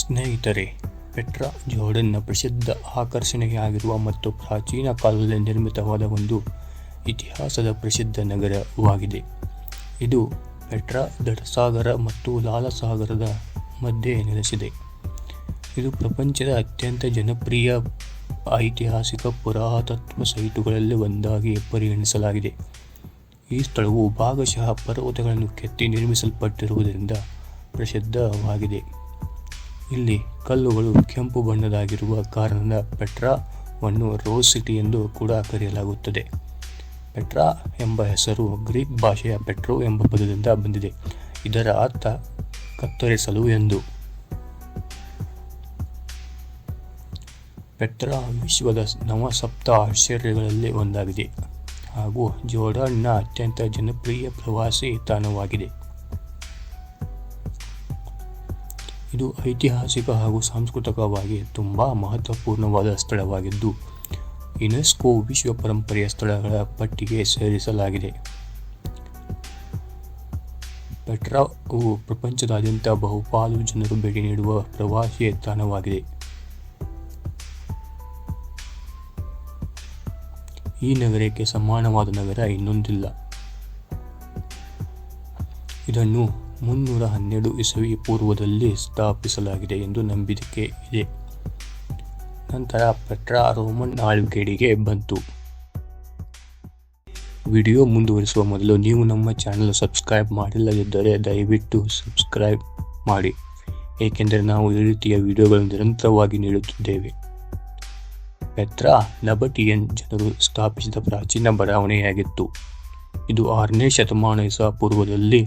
ಸ್ನೇಹಿತರೆ, ಪೆಟ್ರಾ ಜೋರ್ಡನ್ನ ಪ್ರಸಿದ್ಧ ಆಕರ್ಷಣೆಯಾಗಿರುವ ಮತ್ತು ಪ್ರಾಚೀನ ಕಾಲದಲ್ಲಿ ನಿರ್ಮಿತವಾದ ಒಂದು ಇತಿಹಾಸದ ಪ್ರಸಿದ್ಧ ನಗರವಾಗಿದೆ. ಇದು ಪೆಟ್ರಾ ದಡಸಾಗರ ಮತ್ತು ಲಾಲ್ ಸಾಗರದ ಮಧ್ಯೆ ನೆಲೆಸಿದೆ. ಇದು ಪ್ರಪಂಚದ ಅತ್ಯಂತ ಜನಪ್ರಿಯ ಐತಿಹಾಸಿಕ ಪುರಾತತ್ವ ಸೈಟುಗಳಲ್ಲಿ ಒಂದಾಗಿ ಪರಿಗಣಿಸಲಾಗಿದೆ. ಈ ಸ್ಥಳವು ಭಾಗಶಃ ಪರ್ವತಗಳನ್ನು ಕೆತ್ತಿ ನಿರ್ಮಿಸಲ್ಪಟ್ಟಿರುವುದರಿಂದ ಪ್ರಸಿದ್ಧವಾಗಿದೆ. ಇಲ್ಲಿ ಕಲ್ಲುಗಳು ಕೆಂಪು ಬಣ್ಣದಾಗಿರುವ ಕಾರಣ ಪೆಟ್ರಾವನ್ನು ರೋಸ್ ಸಿಟಿ ಎಂದು ಕೂಡ ಕರೆಯಲಾಗುತ್ತದೆ. ಪೆಟ್ರಾ ಎಂಬ ಹೆಸರು ಗ್ರೀಕ್ ಭಾಷೆಯ ಪೆಟ್ರೋ ಎಂಬ ಪದದಿಂದ ಬಂದಿದೆ. ಇದರ ಅರ್ಥ ಕತ್ತರಿಸಲು ಎಂದು. ಪೆಟ್ರಾ ವಿಶ್ವದ ನವಸಪ್ತ ಆಶ್ಚರ್ಯಗಳಲ್ಲಿ ಒಂದಾಗಿದೆ ಹಾಗೂ ಜೋರ್ಡಾನ್ನ ಅತ್ಯಂತ ಜನಪ್ರಿಯ ಪ್ರವಾಸಿ ತಾಣವಾಗಿದೆ. ಇದು ಐತಿಹಾಸಿಕ ಹಾಗೂ ಸಾಂಸ್ಕೃತಿಕವಾಗಿ ತುಂಬಾ ಮಹತ್ವಪೂರ್ಣವಾದ ಸ್ಥಳವಾಗಿದ್ದು ಯುನೆಸ್ಕೋ ವಿಶ್ವ ಪರಂಪರೆಯ ಸ್ಥಳಗಳ ಪಟ್ಟಿಗೆ ಸೇರಿಸಲಾಗಿದೆ. ಪೆಟ್ರಾವು ಪ್ರಪಂಚದಾದ್ಯಂತ ಬಹುಪಾಲು ಜನರು ಭೇಟಿ ನೀಡುವ ಪ್ರವಾಸಿ ತಾಣವಾಗಿದೆ. ಈ ನಗರಕ್ಕೆ ಸಮಾನವಾದ ನಗರ ಇನ್ನೊಂದಿಲ್ಲ. ಇದನ್ನು 312 ಇಸವಿ ಪೂರ್ವದಲ್ಲಿ ಸ್ಥಾಪಿಸಲಾಗಿದೆ ಎಂದು ನಂಬಿಕೆ ಇದೆ. ನಂತರ ಪೆಟ್ರಾ ರೋಮನ್ ಆಳ್ವಿಕೆಗೆ ಬಂತು. ವಿಡಿಯೋ ಮುಂದುವರಿಸುವ ಮೊದಲು ನೀವು ನಮ್ಮ ಚಾನೆಲ್ ಸಬ್ಸ್ಕ್ರೈಬ್ ಮಾಡಿಲ್ಲದಿದ್ದರೆ ದಯವಿಟ್ಟು ಸಬ್ಸ್ಕ್ರೈಬ್ ಮಾಡಿ, ಏಕೆಂದರೆ ನಾವು ಈ ರೀತಿಯ ವಿಡಿಯೋಗಳನ್ನು ನಿರಂತರವಾಗಿ ನೀಡುತ್ತಿದ್ದೇವೆ. ಪೆಟ್ರಾ ನಬಟಿಯನ್ ಜನರು ಸ್ಥಾಪಿಸಿದ ಪ್ರಾಚೀನ ಬಡಾವಣೆಯಾಗಿತ್ತು. ಇದು 6ನೇ ಶತಮಾನ ಇಸಾ ಪೂರ್ವದಲ್ಲಿ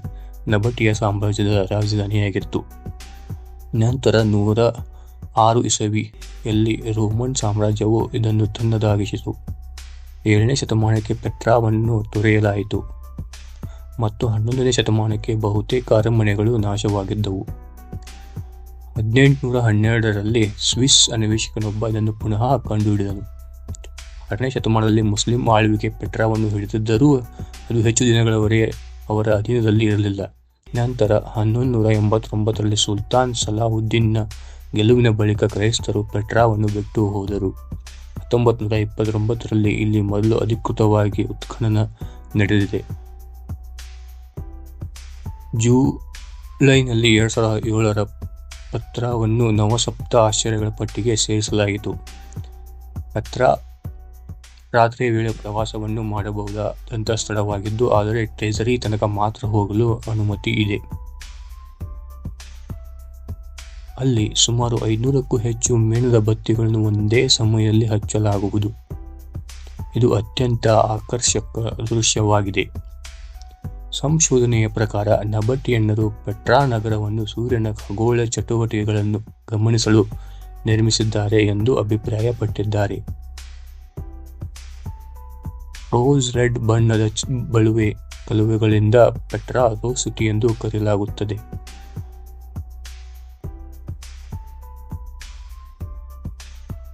ನಬಟಿಯ ಸಾಮ್ರಾಜ್ಯದ ರಾಜಧಾನಿಯಾಗಿತ್ತು. ನಂತರ 106 ಇಸವಿಯಲ್ಲಿ ರೋಮನ್ ಸಾಮ್ರಾಜ್ಯವು ಇದನ್ನು ತನ್ನದಾಗಿಸಿತು. 7ನೇ ಶತಮಾನಕ್ಕೆ ಪೆಟ್ರಾವನ್ನು ತೊರೆಯಲಾಯಿತು ಮತ್ತು 11ನೇ ಶತಮಾನಕ್ಕೆ ಬಹುತೇಕ ಅರಮನೆಗಳು ನಾಶವಾಗಿದ್ದವು. 1812ರಲ್ಲಿ ಸ್ವಿಸ್ ಅನ್ವೇಷಕನೊಬ್ಬ ಇದನ್ನು ಪುನಃ ಕಂಡುಹಿಡಿದನು. 6ನೇ ಶತಮಾನದಲ್ಲಿ ಮುಸ್ಲಿಂ ಆಳ್ವಿಕೆ ಪೆಟ್ರಾವನ್ನು ಹಿಡಿದಿದ್ದರೂ ಅದು ಹೆಚ್ಚು ದಿನಗಳವರೆಗೆ ಅವರ ಅಧೀನದಲ್ಲಿ ಇರಲಿಲ್ಲ. ನಂತರ 1189ರಲ್ಲಿ ಸುಲ್ತಾನ್ ಸಲಾಹುದ್ದೀನ್ನ ಗೆಲುವಿನ ಬಳಿಕ ಕ್ರೈಸ್ತರು ಪೆಟ್ರಾವನ್ನು ಬಿಟ್ಟು ಹೋದರು. 1929ರಲ್ಲಿ ಇಲ್ಲಿ ಮೊದಲು ಅಧಿಕೃತವಾಗಿ ಉತ್ಖನನ ನಡೆದಿದೆ. ಜುಲೈನಲ್ಲಿ 2007ರ ಪೆಟ್ರಾವನ್ನು ನವಸಪ್ತ ಆಶ್ಚರ್ಯಗಳ ಪಟ್ಟಿಗೆ ಸೇರಿಸಲಾಯಿತು. ಪೆಟ್ರಾ ರಾತ್ರಿ ವೇಳೆ ಪ್ರವಾಸವನ್ನು ಮಾಡಬಹುದಾದಂಥ ಸ್ಥಳವಾಗಿದ್ದು, ಆದರೆ ಟ್ರೆಜರಿ ತನಕ ಮಾತ್ರ ಹೋಗಲು ಅನುಮತಿ ಇದೆ. ಅಲ್ಲಿ ಸುಮಾರು 500ಕ್ಕೂ ಹೆಚ್ಚು ಮೇಣದ ಬತ್ತಿಗಳನ್ನು ಒಂದೇ ಸಮಯದಲ್ಲಿ ಹಚ್ಚಲಾಗುವುದು. ಇದು ಅತ್ಯಂತ ಆಕರ್ಷಕ ದೃಶ್ಯವಾಗಿದೆ. ಸಂಶೋಧನೆಯ ಪ್ರಕಾರ ನಬಟಿಯನ್ನರು ಪೆಟ್ರಾ ನಗರವನ್ನು ಸೂರ್ಯನ ಖಗೋಳ ಚಟುವಟಿಕೆಗಳನ್ನು ಗಮನಿಸಲು ನಿರ್ಮಿಸಿದ್ದಾರೆ ಎಂದು ಅಭಿಪ್ರಾಯಪಟ್ಟಿದ್ದಾರೆ. ರೋಸ್ ರೆಡ್ ಬಣ್ಣದ ಕಲುವೆಗಳಿಂದ ಪೆಟ್ರಾ ರೋಸ್ ಸಿಟಿ ಎಂದು ಕರೆಯಲಾಗುತ್ತದೆ.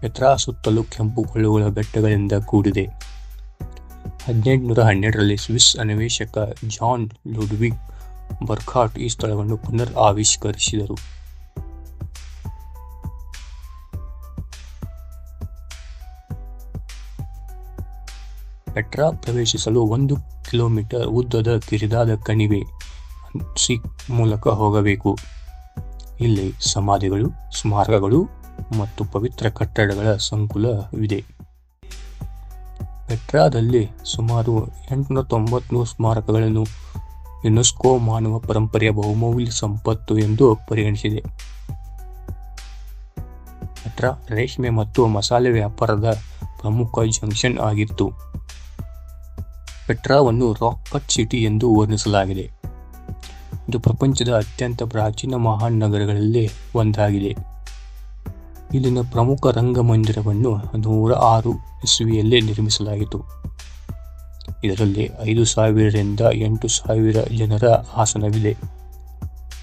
ಪೆಟ್ರಾ ಸುತ್ತಲೂ ಕೆಂಪು ಕಲ್ಲುಗಳ ಬೆಟ್ಟಗಳಿಂದ ಕೂಡಿದೆ. 1812ರಲ್ಲಿ ಸ್ವಿಸ್ ಅನ್ವೇಷಕ ಜಾನ್ ಲುಡ್ವಿಗ್ ಬರ್ಖಾಟ್ ಈ ಸ್ಥಳವನ್ನು ಪುನರ್ ಆವಿಷ್ಕರಿಸಿದರು. ಪೆಟ್ರಾ ಪ್ರವೇಶಿಸಲು 1 ಕಿಲೋಮೀಟರ್ ಉದ್ದದ ಕಿರಿದಾದ ಕಣಿವೆ ಮೂಲಕ ಹೋಗಬೇಕು. ಇಲ್ಲಿ ಸಮಾಧಿಗಳು, ಸ್ಮಾರಕಗಳು ಮತ್ತು ಪವಿತ್ರ ಕಟ್ಟಡಗಳ ಸಂಕುಲವಿದೆ. ಪೆಟ್ರಾದಲ್ಲಿ ಸುಮಾರು 893 ಸ್ಮಾರಕಗಳನ್ನು ಯುನೆಸ್ಕೋ ಮಾನವ ಪರಂಪರೆಯ ಬಹುಮೌಲ್ಯ ಸಂಪತ್ತು ಎಂದು ಪರಿಗಣಿಸಿದೆ. ಪೆಟ್ರಾ ರೇಷ್ಮೆ ಮತ್ತು ಮಸಾಲೆ ವ್ಯಾಪಾರದ ಪ್ರಮುಖ ಜಂಕ್ಷನ್ ಆಗಿತ್ತು. ಪೆಟ್ರಾವನ್ನು ರಾಕ್ ಕಟ್ ಸಿಟಿ ಎಂದು ವರ್ಣಿಸಲಾಗಿದೆ. ಇದು ಪ್ರಪಂಚದ ಅತ್ಯಂತ ಪ್ರಾಚೀನ ಮಹಾನ್ ನಗರಗಳಲ್ಲಿ ಒಂದಾಗಿದೆ. ಇಲ್ಲಿನ ಪ್ರಮುಖ ರಂಗಮಂದಿರವನ್ನು 106 ಇಸವಿಯಲ್ಲಿ ನಿರ್ಮಿಸಲಾಯಿತು. ಇದರಲ್ಲಿ 5000 ರಿಂದ 8000 ಜನರ ಆಸನವಿದೆ.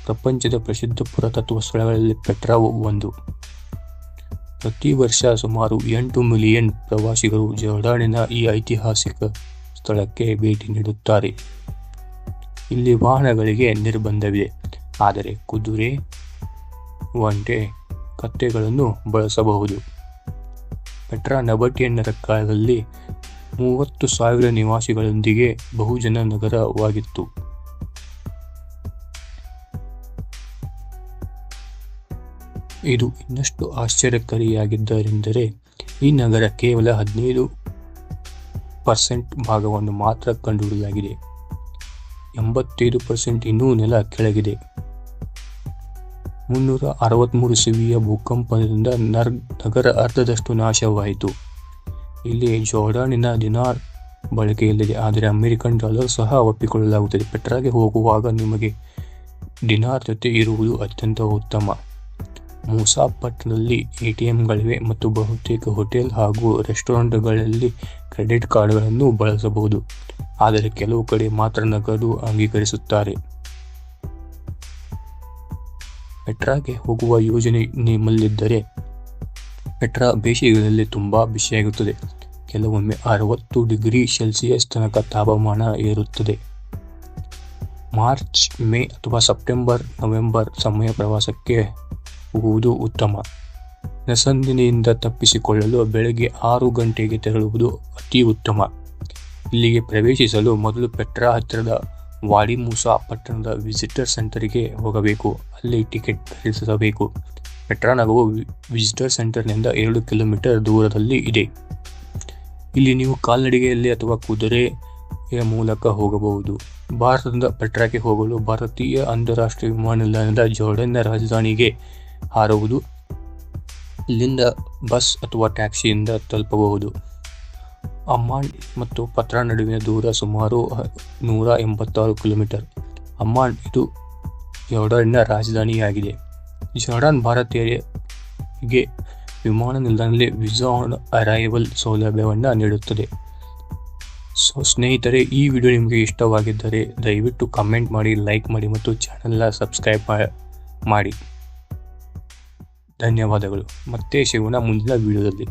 ಪ್ರಪಂಚದ ಪ್ರಸಿದ್ಧ ಪುರಾತತ್ವ ಸ್ಥಳಗಳಲ್ಲಿ ಪೆಟ್ರಾವು ಒಂದು. ಪ್ರತಿ ವರ್ಷ ಸುಮಾರು 8 ಮಿಲಿಯನ್ ಪ್ರವಾಸಿಗರು ಜೋರ್ಡಾನಿನ ಈ ಐತಿಹಾಸಿಕ ಸ್ಥಳಕ್ಕೆ ಭೇಟಿ ನೀಡುತ್ತಾರೆ. ಇಲ್ಲಿ ವಾಹನಗಳಿಗೆ ನಿರ್ಬಂಧವಿದೆ, ಆದರೆ ಕುದುರೆ, ಒಂಟೆ ಕತ್ತೆಗಳನ್ನು ಬಳಸಬಹುದು. ಪೆಟ್ರಾ ನಬಟೆಯನ್ನರ ಕಾಲದಲ್ಲಿ 30,000 ನಿವಾಸಿಗಳೊಂದಿಗೆ ಬಹುಜನ ನಗರವಾಗಿತ್ತು. ಇದು ಇನ್ನಷ್ಟು ಆಶ್ಚರ್ಯಕಾರಿಯಾಗಿದ್ದರೆಂದರೆ ಈ ನಗರ ಕೇವಲ 15% ಭಾಗವನ್ನು ಮಾತ್ರ ಕಂಡುಹಿಡಿಯಲಾಗಿದೆ. 85% ಇನ್ನೂ ನೆಲ ಕೆಳಗಿದೆ. 363 ಇಸವಿಯ ಭೂಕಂಪದಿಂದ ನಗರ ಅರ್ಧದಷ್ಟು ನಾಶವಾಯಿತು. ಇಲ್ಲಿ ಜೋರ್ಡಾನಿನ ದಿನಾರ್ ಬಳಕೆಯಲ್ಲಿದೆ, ಆದರೆ ಅಮೆರಿಕನ್ ಡಾಲರ್ ಸಹ ಒಪ್ಪಿಕೊಳ್ಳಲಾಗುತ್ತದೆ. ಪೆಟ್ರಾಗೆ ಹೋಗುವಾಗ ನಿಮಗೆ ದಿನಾರ್ ಜೊತೆ ಇರುವುದು ಅತ್ಯಂತ ಉತ್ತಮ. ಮೂಸಾ ಪಟ್ಟಣದಲ್ಲಿ ATMಗಳಿವೆ ಮತ್ತು ಬಹುತೇಕ ಹೋಟೆಲ್ ಹಾಗೂ ರೆಸ್ಟೋರೆಂಟ್ಗಳಲ್ಲಿ ಕ್ರೆಡಿಟ್ ಕಾರ್ಡ್ಗಳನ್ನು ಬಳಸಬಹುದು, ಆದರೆ ಕೆಲವು ಕಡೆ ಮಾತ್ರ ನಗದು ಅಂಗೀಕರಿಸುತ್ತಾರೆ. ಪೆಟ್ರಾಗೆ ಹೋಗುವ ಯೋಜನೆ ನಿಮ್ಮಲ್ಲಿದ್ದರೆ, ಪೆಟ್ರಾ ಬೇಸಿಗೆಯಲ್ಲಿ ತುಂಬಾ ಬಿಸಿಯಾಗಿರುತ್ತದೆ. ಕೆಲವೊಮ್ಮೆ 60 ಡಿಗ್ರಿ ಸೆಲ್ಸಿಯಸ್ ತನಕ ತಾಪಮಾನ ಏರುತ್ತದೆ. ಮಾರ್ಚ್, ಮೇ ಅಥವಾ ಸೆಪ್ಟೆಂಬರ್, ನವೆಂಬರ್ ಸಮಯ ಪ್ರವಾಸಕ್ಕೆ ಹೋಗುವುದು ಉತ್ತಮ. ಜನಸಂದಣಿಯಿಂದ ತಪ್ಪಿಸಿಕೊಳ್ಳಲು ಬೆಳಗ್ಗೆ 6 ಗಂಟೆಗೆ ತೆರಳುವುದು ಅತಿ ಉತ್ತಮ. ಇಲ್ಲಿಗೆ ಪ್ರವೇಶಿಸಲು ಮೊದಲು ಪೆಟ್ರಾ ಹತ್ತಿರದ ವಾಡಿ ಮೂಸಾ ಪಟ್ಟಣದ ವಿಸಿಟರ್ ಸೆಂಟರ್ಗೆ ಹೋಗಬೇಕು. ಅಲ್ಲಿ ಟಿಕೆಟ್ ಖರೀದಿಸಬೇಕು. ಪೆಟ್ರಾ ನಗರವು ವಿಸಿಟರ್ ಸೆಂಟರ್ನಿಂದ 2 ಕಿಲೋಮೀಟರ್ ದೂರದಲ್ಲಿ ಇದೆ. ಇಲ್ಲಿ ನೀವು ಕಾಲ್ನಡಿಗೆಯಲ್ಲಿ ಅಥವಾ ಕುದುರೆಯ ಮೂಲಕ ಹೋಗಬಹುದು. ಭಾರತದಿಂದ ಪೆಟ್ರಾಕ್ಕೆ ಹೋಗಲು ಭಾರತೀಯ ಅಂತಾರಾಷ್ಟ್ರೀಯ ವಿಮಾನ ನಿಲ್ದಾಣದಿಂದ ಜೋರ್ಡಾನ್ನ ರಾಜಧಾನಿಗೆ ಹಾರುವುದು. ಇಲ್ಲಿಂದ ಬಸ್ ಅಥವಾ ಟ್ಯಾಕ್ಸಿಯಿಂದ ತಲುಪಬಹುದು. ಅಮ್ಮಾನ್ ಮತ್ತು ಪೆಟ್ರಾ ನಡುವಿನ ದೂರ ಸುಮಾರು 186 ಕಿಲೋಮೀಟರ್. ಅಮ್ಮಾನ್ ಇದು ಜೋರ್ಡಾನಿನ ರಾಜಧಾನಿಯಾಗಿದೆ. ಜೋರ್ಡಾನ್ ಭಾರತೀಯರಿಗೆ ವಿಮಾನ ನಿಲ್ದಾಣದಲ್ಲಿ ವೀಸಾ ಆನ್ ಅರೈವಲ್ ಸೌಲಭ್ಯವನ್ನು ನೀಡುತ್ತದೆ. ಸ್ನೇಹಿತರೆ, ಈ ವಿಡಿಯೋ ನಿಮಗೆ ಇಷ್ಟವಾಗಿದ್ದರೆ ದಯವಿಟ್ಟು ಕಮೆಂಟ್ ಮಾಡಿ, ಲೈಕ್ ಮಾಡಿ ಮತ್ತು ಚಾನೆಲ್ನ ಸಬ್ಸ್ಕ್ರೈಬ್ ಮಾಡಿ. ಧನ್ಯವಾದಗಳು. ಮತ್ತೆ ಸಿಗೋಣ ಮುಂದಿನ ವಿಡಿಯೋದಲ್ಲಿ.